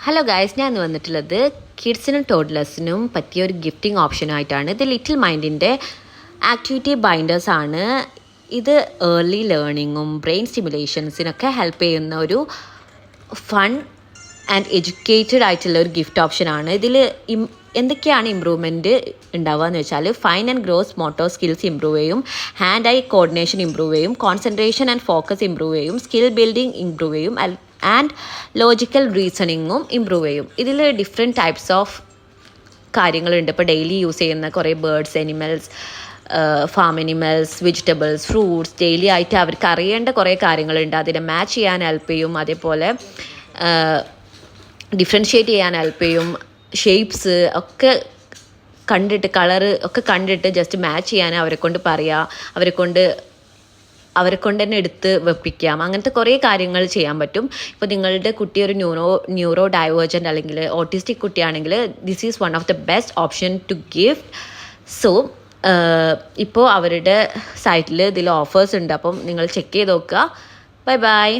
Hello guys, ഞാൻ ഇന്ന് വന്നിട്ടുള്ളത് കിഡ്സിനും ടോഡ്ലേഴ്സിനും പറ്റിയ ഒരു ഗിഫ്റ്റിംഗ് ഓപ്ഷനായിട്ടാണ്. ഇത് ലിറ്റിൽ മൈൻഡിൻ്റെ ആക്ടിവിറ്റി ബൈൻഡേഴ്സ് ആണ്. ഇത് ഏർലി ലേണിങ്ങും ബ്രെയിൻ സ്റ്റിമുലേഷൻസിനൊക്കെ ഹെൽപ്പ് ചെയ്യുന്ന ഒരു ഫൺ ആൻഡ് എഡ്യൂക്കേറ്റഡ് ആയിട്ടുള്ള ഒരു ഗിഫ്റ്റ് ഓപ്ഷനാണ്. ഇതിൽ എന്തൊക്കെയാണ് ഇമ്പ്രൂവ്മെൻറ്റ് ഉണ്ടാവുക എന്ന് വെച്ചാൽ fine and gross motor skills improve ചെയ്യും, ഹാൻഡ് ഐ കോർഡിനേഷൻ ഇമ്പ്രൂവ് ചെയ്യും, കോൺസെൻട്രേഷൻ ആൻഡ് ഫോക്കസ് ഇമ്പ്രൂവ് ചെയ്യും, സ്കിൽ ബിൽഡിംഗ് ഇമ്പ്രൂവ് ചെയ്യും ആൻഡ് ലോജിക്കൽ റീസണിങ്ങും ഇമ്പ്രൂവ് ചെയ്യും. ഇതിൽ ഡിഫറെൻറ്റ് ടൈപ്സ് ഓഫ് കാര്യങ്ങളുണ്ട്. ഇപ്പോൾ ഡെയിലി യൂസ് ചെയ്യുന്ന കുറേ birds, animals, farm animals, vegetables, fruits, daily ആയിട്ട് അവർക്ക് അറിയേണ്ട കുറേ കാര്യങ്ങളുണ്ട്. അതിനെ മാച്ച് ചെയ്യാൻ ഹെൽപ്പ് ചെയ്യും. അതേപോലെ ഡിഫറൻഷ്യേറ്റ് ചെയ്യാൻ ഹെൽപ്പ് ചെയ്യും. ഷേപ്സ് ഒക്കെ കണ്ടിട്ട്, കളറ് ഒക്കെ കണ്ടിട്ട് ജസ്റ്റ് മാച്ച് ചെയ്യാൻ അവരെ കൊണ്ട് പറയുക, അവരെ കൊണ്ട് തന്നെ എടുത്ത് വെപ്പിക്കാം. അങ്ങനത്തെ കുറേ കാര്യങ്ങൾ ചെയ്യാൻ പറ്റും. ഇപ്പോൾ നിങ്ങളുടെ കുട്ടി ഒരു ന്യൂറോ ഡൈവേർജൻ്റ് അല്ലെങ്കിൽ ഓട്ടിസ്റ്റിക് കുട്ടിയാണെങ്കിൽ this is one of the best option to gift. So ഇപ്പോൾ അവരുടെ സൈറ്റിൽ ഇതിൽ ഓഫേഴ്സ് ഉണ്ട്. അപ്പം നിങ്ങൾ ചെക്ക് ചെയ്ത് നോക്കുക. Bye bye.